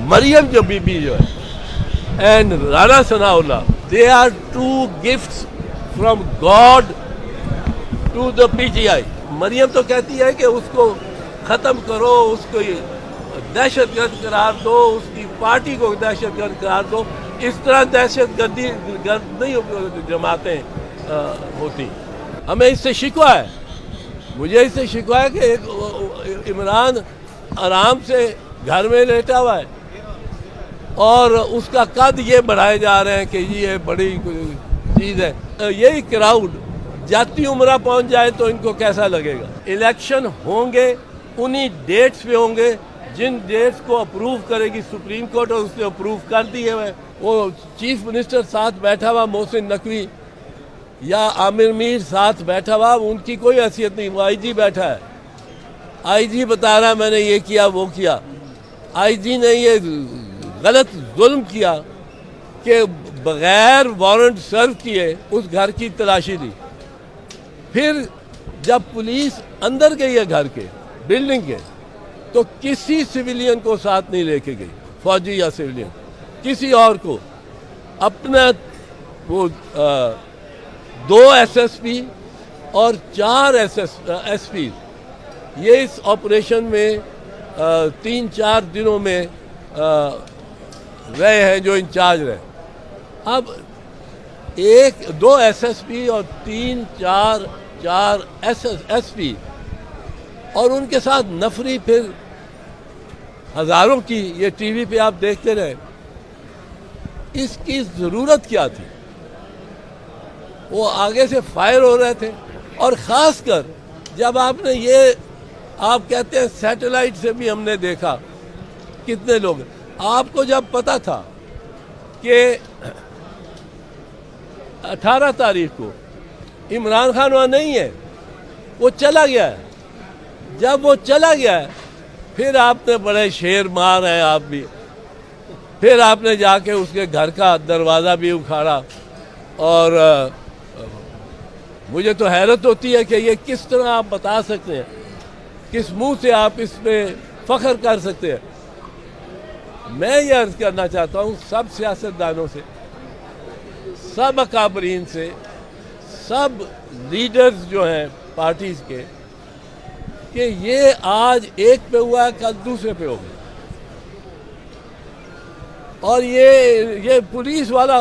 मरियम जो बीबी जो है and Rana Sanaullah, they are two gifts from God to the PTI. Maryam तो कहती है कि उसको ख़त्म करो, उसको दहशतगर्द करार दो, उसकी पार्टी को दहशतगर्द करार दो। इस तरह दहशतगर्दी गर्द नहीं जमातें होती। हमें इससे शिकवा है, मुझे इससे शिकवा है कि एक इमरान आराम से घर में लेटा हुआ है और उसका कद ये बढ़ाए जा रहे हैं कि ये बड़ी चीज़ है। यही क्राउड जाती उम्र पहुंच जाए तो इनको कैसा लगेगा। इलेक्शन होंगे उन्हीं डेट्स पे होंगे जिन डेट्स को अप्रूव करेगी सुप्रीम कोर्ट, और उसने अप्रूव कर दिए हुए। वो चीफ मिनिस्टर साथ बैठा हुआ मोहसिन नकवी या आमिर मीर साथ बैठा हुआ, उनकी कोई हैसियत नहीं। वो आईजी बैठा है, आईजी बता रहा है मैंने ये किया वो किया। आईजी ने ये गलत जुल्म किया कि बगैर वारंट सर्व किए उस घर की तलाशी ली। फिर जब पुलिस अंदर गई है घर के बिल्डिंग के, तो किसी सिविलियन को साथ नहीं लेके गई, फौजी या सिविलियन, किसी और को। अपना वो 2 एसएसपी और 4 एसपी ये इस ऑपरेशन में 3-4 दिनों में रहे हैं जो इंचार्ज रहे। अब 1-2 एसएसपी और 3-4 एसपी और उनके साथ नफरी फिर हजारों की, ये टीवी पे आप देखते रहे। इसकी जरूरत क्या थी? वो आगे से फायर हो रहे थे, और खासकर जब आपने ये, आप कहते हैं सैटेलाइट से भी हमने देखा कितने लोग। आपको जब पता था कि 18 तारीख को इमरान खान वहाँ नहीं है, वो चला गया है। जब वो चला गया है फिर आपने बड़े शेर मार हैं आप भी, फिर आपने जाके उसके घर का दरवाज़ा भी उखाड़ा। और मुझे तो हैरत होती है कि ये किस तरह आप बता सकते हैं, किस मुंह से आप इस पे फख्र कर सकते हैं। मैं ये अर्ज करना चाहता हूँ सब सियासतदानों से, सब अकाबरीन से, सब लीडर्स जो हैं पार्टीज के, कि ये आज एक पे हुआ है कल दूसरे पे होगा। और ये पुलिस वाला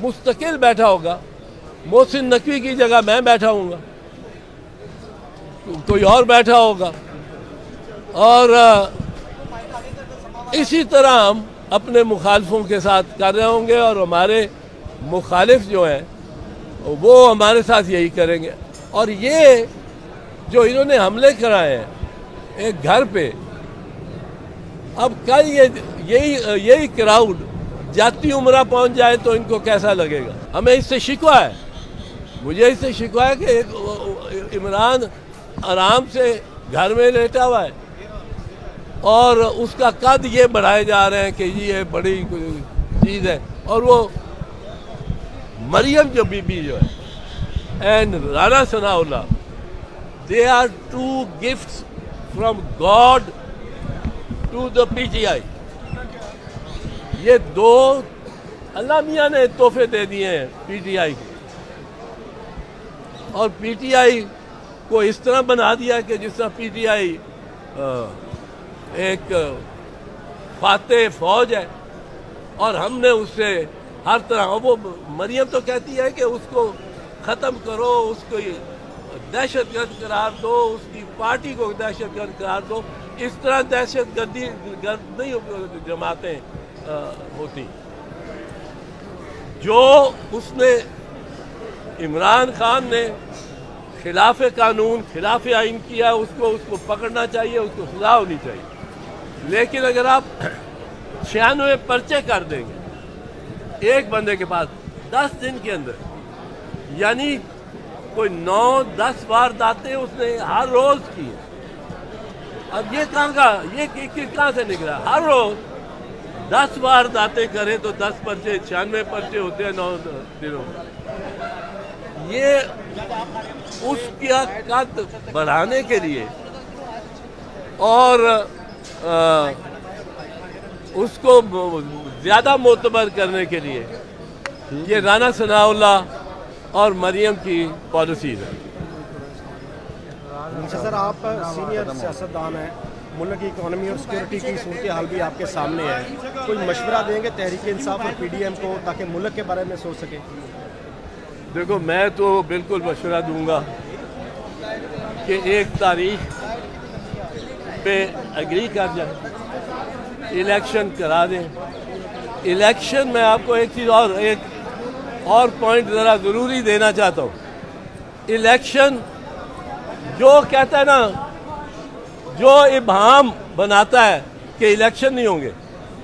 मुस्तकिल बैठा होगा, मोहसिन नकवी की जगह मैं बैठा हूँगा, कोई और बैठा होगा, और इसी तरह हम अपने मुखालफों के साथ कर रहे होंगे, और हमारे मुखालिफ जो हैं वो हमारे साथ यही करेंगे। और ये जो इन्होंने हमले कराए हैं एक घर पे, अब कल यही क्राउड जाती उम्र पहुंच जाए तो इनको कैसा लगेगा। हमें इससे शिकवा है, मुझे इससे शिकवा है कि एक इमरान आराम से घर में लेटा हुआ है और उसका कद ये बढ़ाए जा रहे हैं कि ये बड़ी चीज़ है। और वो मरियम जो बीबी जो है and Rana Sanaullah, they are two gifts from God to the PTI. ये 2 अल्लाह मियाँ ने तोहफे दे दिए हैं पीटीआई को, और पीटीआई को इस तरह बना दिया कि जिस तरह पीटीआई एक फाते फौज है, और हमने उससे हर तरह। वो मरियम तो कहती है कि उसको ख़त्म करो, उसको दहशतगर्द करार दो, उसकी पार्टी को दहशतगर्द करार दो। इस तरह दहशतगर्दी गर्द नहीं जमातें होती। जो उसने इमरान खान ने खिलाफ कानून, खिलाफ आइन किया, उसको पकड़ना चाहिए, उसको सजा होनी चाहिए। लेकिन अगर आप 96 पर्चे कर देंगे एक बंदे के पास 10 दिन के अंदर, यानी कोई 9-10 वारदातें उसने हर रोज की है। अब ये कहाँ से निकला? हर रोज 10 वारदातें करे तो 10 पर्चे, 96 पर्चे होते हैं 9 दिनों में। ये उसका कद बढ़ाने के लिए और उसको ज़्यादा मोतबर करने के लिए ये राना सनाउल्लाह और मरियम की पॉलिसीज है। अच्छा सर, आप सीनियर सियासतदान हैं, मुल्क की इकॉनमी और सिक्योरिटी की सूरत हाल भी आपके सामने है, कोई मशवरा देंगे तहरीक इंसाफ और पीडीएम को ताकि मुल्क के बारे में सोच सके? देखो, मैं तो बिल्कुल मशवरा दूंगा कि एक तारीख पे एग्री कर जाए, इलेक्शन करा दें। इलेक्शन में आपको एक चीज़ और पॉइंट ज़रा ज़रूरी देना चाहता हूँ। इलेक्शन जो कहता है ना, जो इब्हाम बनाता है कि इलेक्शन नहीं होंगे,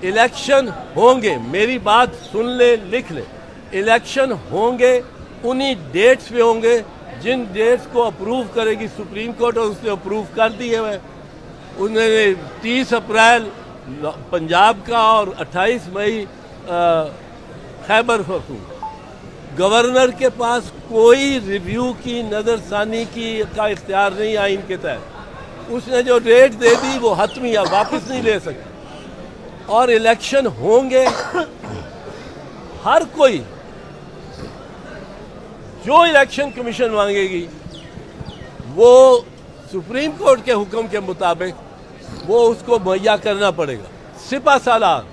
इलेक्शन होंगे। मेरी बात सुन ले, लिख ले, इलेक्शन होंगे, उन्हीं डेट्स पे होंगे जिन डेट्स को अप्रूव करेगी सुप्रीम कोर्ट, और उसने अप्रूव कर दिए हुए। उन्होंने 30 अप्रैल पंजाब का और 28 मई खैबर पख्तूनख्वा। गवर्नर के पास कोई रिव्यू की, नज़रसानी की का इख्तियार नहीं आइन के तहत। उसने जो डेट दे दी वो हतमी है, वापस नहीं ले सकते। और इलेक्शन होंगे। हर कोई जो इलेक्शन कमीशन मांगेगी वो सुप्रीम कोर्ट के हुक्म के मुताबिक वो उसको मुहैया करना पड़ेगा। सिपा सालार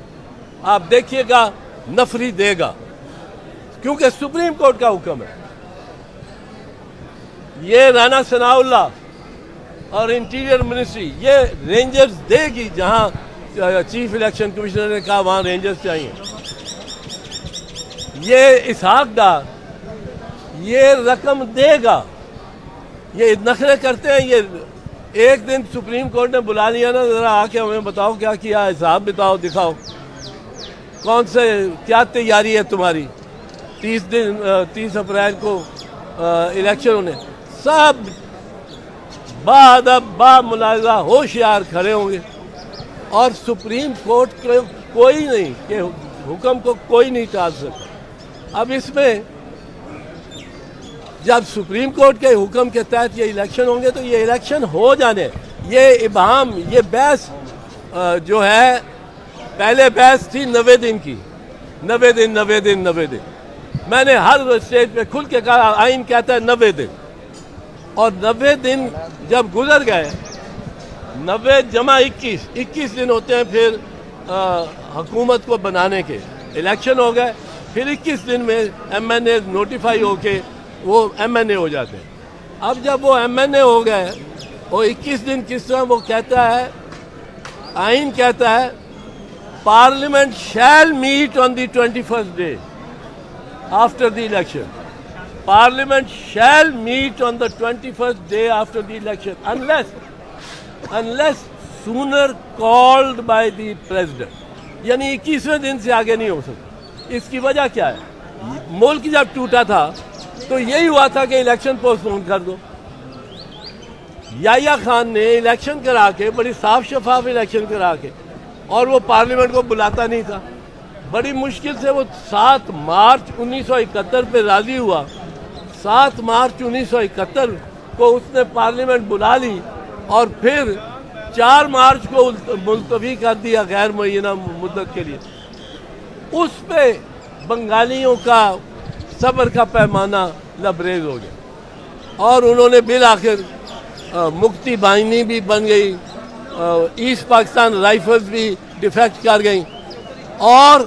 आप देखिएगा नफरी देगा, क्योंकि सुप्रीम कोर्ट का हुक्म है। ये राना सनाउल्लाह और इंटीरियर मिनिस्ट्री ये रेंजर्स देगी, जहां चीफ इलेक्शन कमिश्नर ने कहा वहां रेंजर्स चाहिए। ये इसहाक डार ये रकम देगा। ये नखरे करते हैं। ये एक दिन सुप्रीम कोर्ट ने बुला लिया ना, जरा आके हमें बताओ क्या किया, हिसाब बताओ, दिखाओ कौन से क्या तैयारी है तुम्हारी। 30 अप्रैल को इलेक्शन होने, सब बाअदब बामुलाज़ा होशियार खड़े होंगे और सुप्रीम कोर्ट के कोई नहीं के हुक्म को कोई नहीं टाल सकता। अब इसमें जब सुप्रीम कोर्ट के हुक्म के तहत ये इलेक्शन होंगे तो ये इलेक्शन हो जाने, ये इबाम, ये बहस जो है, पहले बहस थी 90 दिन की, 90 दिन। मैंने हर स्टेज पे खुल के कहा आइन कहता है 90 दिन, और 90 दिन जब गुजर गए, 90 जमा 21 दिन होते हैं फिर हुकूमत को बनाने के। इलेक्शन हो गए, फिर 21 दिन में एमएनए नोटिफाई होके वो एमएनए हो जाते हैं। अब जब वो एमएनए हो गए, वो 21 दिन किस तरह वो कहता है, आइन कहता है parliament shall meet on the 21st day after the election. Parliament shall meet on the 21st day after the election unless sooner called by the president. यानी 21वें दिन से आगे नहीं हो सकता। इसकी वजह क्या है? मुल्क जब टूटा था तो यही हुआ था कि इलेक्शन पोस्टपोन कर दो। याहिया खान ने इलेक्शन करा के, बड़ी साफ शफाफ इलेक्शन करा के, और वो पार्लियामेंट को बुलाता नहीं था। बड़ी मुश्किल से वो 7 मार्च 1971 पे राजी हुआ। 7 मार्च 1971 को उसने पार्लियामेंट बुला ली और फिर 4 मार्च को मुलतवी कर दिया गैर मुअय्यना मुद्दत के लिए। उस पे बंगालियों का सब्र का पैमाना लबरेज हो गया और उन्होंने बिल आखिर मुक्ति बाहिनी भी बन गई, ईस्ट पाकिस्तान राइफल्स भी डिफेक्ट कर गई, और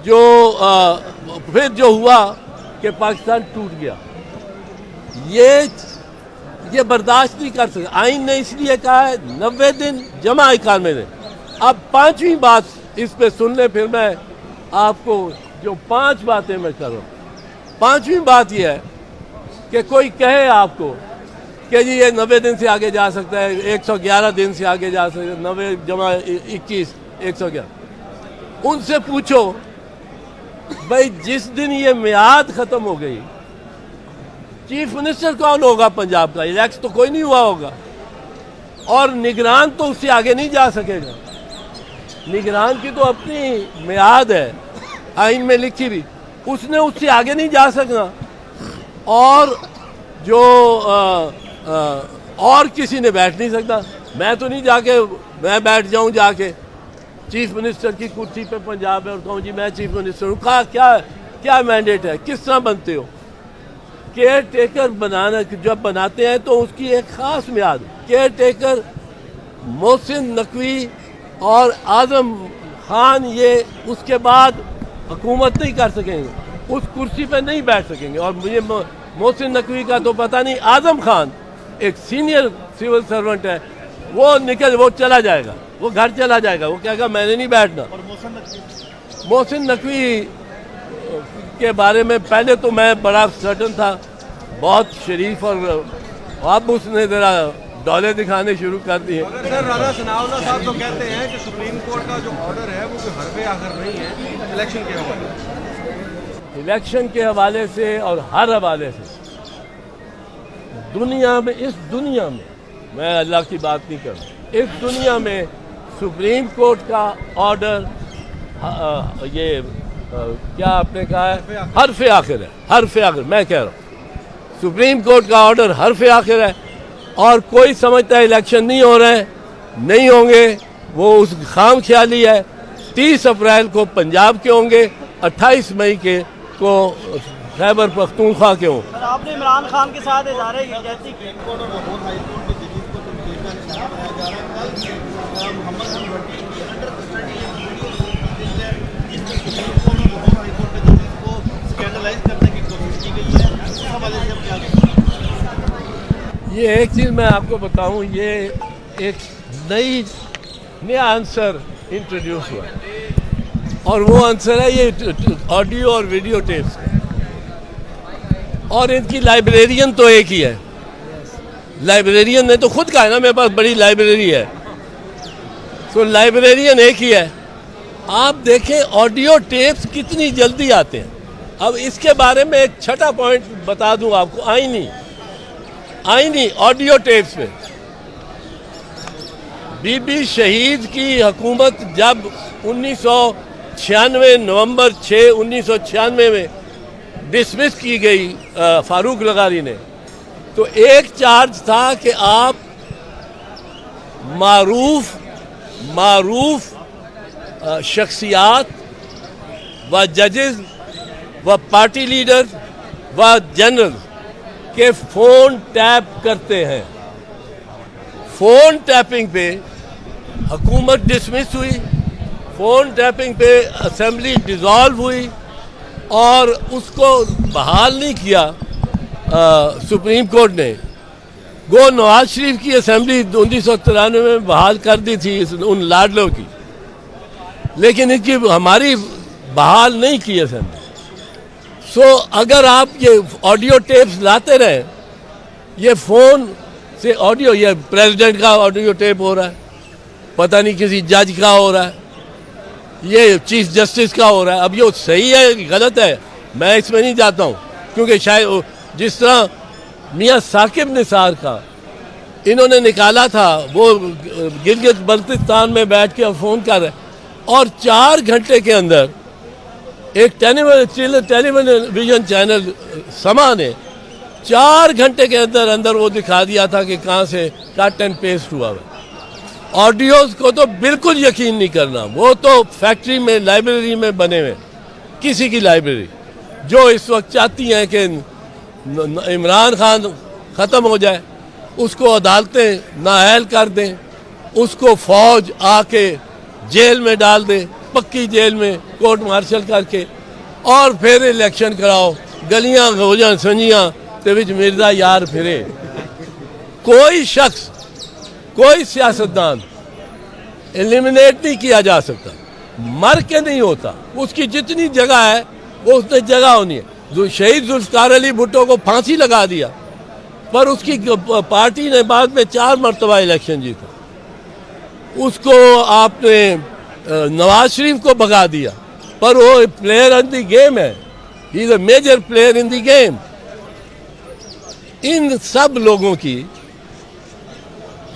जो फिर जो हुआ कि पाकिस्तान टूट गया। ये बर्दाश्त नहीं कर सकते। आइन ने इसलिए कहा है 90 दिन जमा 91 दिन। अब 5वीं बात इस पे सुन ले, फिर मैं आपको जो 5 बातें मैं कर रहा हूँ। 5वीं बात यह है कि कोई कहे आपको कि जी ये 90 दिन से आगे जा सकता है, 111 दिन से आगे जा सकता है, 90 जमा 21 111। उनसे पूछो भाई जिस दिन ये मियाद खत्म हो गई, चीफ मिनिस्टर कौन होगा पंजाब का? इलेक्शन तो कोई नहीं हुआ होगा, और निगरान तो उससे आगे नहीं जा सकेगा। निगरान की तो अपनी मियाद है, आइन में लिखी भी, उसने उससे आगे नहीं जा सकना। और जो और किसी ने बैठ नहीं सकता। मैं तो नहीं जाके मैं बैठ जाऊं जाके, चीफ मिनिस्टर की कुर्सी पे पंजाब में और कहूँ जी मैं चीफ मिनिस्टर हूँ, कहा क्या क्या मैंडेट है, किस तरह बनते हो? केयर टेकर बनाना जब बनाते हैं तो उसकी एक खास मियाद, केयर टेकर मोहसिन नकवी और आजम खान ये उसके बाद हुकूमत नहीं कर सकेंगे, उस कुर्सी पे नहीं बैठ सकेंगे। और मुझे मोहसिन नकवी का तो पता नहीं, आजम खान एक सीनियर सिविल सर्वेंट है, वो चला जाएगा, वो घर चला जाएगा, वो कहेगा मैंने नहीं बैठना। और मोहसिन नकवी के बारे में पहले तो मैं बड़ा सर्टन था, बहुत शरीफ, और अब उसने ज़रा डॉले दिखाने शुरू कर दिए। सर राणा सनाउल्लाह साहब तो कहते हैं कि सुप्रीम कोर्ट का जो ऑर्डर है वो कोई हरबे आखिर नहीं है इलेक्शन के हवाले से। इलेक्शन के हवाले से और हर हवाले से दुनिया में, इस दुनिया में, मैं अल्लाह की बात नहीं कर रहा, इस दुनिया में सुप्रीम कोर्ट का ऑर्डर क्या आपने कहा है, हरफ़े आखिर है, हरफ़े आखिर। मैं कह रहा हूँ सुप्रीम कोर्ट का ऑर्डर हरफ़े आखिर है, और कोई समझता है इलेक्शन नहीं हो रहे हैं, नहीं होंगे, वो उस खाम ख्याली है। 30 अप्रैल को पंजाब के होंगे, 28 मई के को खैबर पख्तूनख्वा के हों। आपने इमरान खान के साथ इज़हार यकजहती की। ये एक चीज़ मैं आपको बताऊं, ये एक नया आंसर इंट्रोड्यूस हुआ है, और वो आंसर है ये ऑडियो और वीडियो टेप्स, और इनकी लाइब्रेरियन तो एक ही है। लाइब्रेरियन ने तो खुद कहा है ना मेरे पास बड़ी लाइब्रेरी है, तो लाइब्रेरियन एक ही है। आप देखें ऑडियो टेप्स कितनी जल्दी आते हैं। अब इसके बारे में एक छठा पॉइंट बता दूं आपको, आईनी ऑडियो टेप्स में बीबी शहीद की हुकूमत जब 1996 नवंबर 6 1996 में डिसमिस की गई फारूक लगारी ने, तो एक चार्ज था कि आप मारूफ शख्सियात व जजेस व पार्टी लीडर व जनरल के फ़ोन टैप करते हैं। फ़ोन टैपिंग पे हुकूमत डिसमिस हुई, फ़ोन टैपिंग पे असेंबली डिज़ोल्व हुई, और उसको बहाल नहीं किया सुप्रीम कोर्ट ने। गो नवाज शरीफ की असेंबली 1993 में बहाल कर दी थी उन लाडलों की, लेकिन इनकी हमारी बहाल नहीं की असेंबली। सो अगर आप ये ऑडियो टेप्स लाते रहें, ये फ़ोन से ऑडियो, ये प्रेसिडेंट का ऑडियो टेप हो रहा है, पता नहीं किसी जज का हो रहा है, ये चीफ जस्टिस का हो रहा है। अब ये सही है गलत है मैं इसमें नहीं जाता हूँ, क्योंकि शायद जिस तरह मियाँ साकिब निसार का इन्होंने निकाला था, वो गिलगित बल्तिस्तान में बैठ के फ़ोन कर रहे, और 4 घंटे के अंदर एक टेलीविजन चैनल समा ने 4 घंटे के अंदर वो दिखा दिया था कि कहाँ से कट एंड पेस्ट हुआ है। ऑडियोज़ को तो बिल्कुल यकीन नहीं करना, वो तो फैक्ट्री में, लाइब्रेरी में बने हुए, किसी की लाइब्रेरी, जो इस वक्त चाहती हैं कि इमरान खान ख़त्म हो जाए, उसको अदालतें नाअहल कर दें, उसको फ़ौज आके जेल में डाल दे, पक्की जेल में कोर्ट मार्शल करके, और फिर इलेक्शन कराओ, गलियां हो जान संजियां ते विच मिर्जा यार फिरे। कोई शख्स, कोई सियासतदान एलिमिनेट नहीं किया जा सकता, मर के नहीं होता। उसकी जितनी जगह है वो उसने जगह होनी है। जो शहीद जुल्फ़िकार अली भुट्टो को फांसी लगा दिया, पर उसकी पार्टी ने बाद में 4 मरतबा इलेक्शन जीता। उसको आपने नवाज शरीफ को भगा दिया, पर वो प्लेयर इन द गेम है, he is a major player in the game. इन सब लोगों की,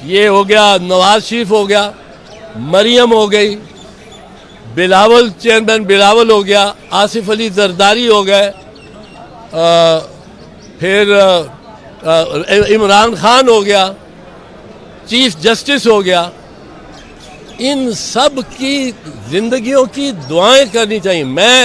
ये हो गया नवाज शरीफ हो गया, मरियम हो गई, बिलावल, चेयरमैन बिलावल हो गया, आसिफ अली जरदारी हो गए, फिर इमरान खान हो गया, चीफ जस्टिस हो गया। इन सब की जिंदगियों की दुआएं करनी चाहिए। मैं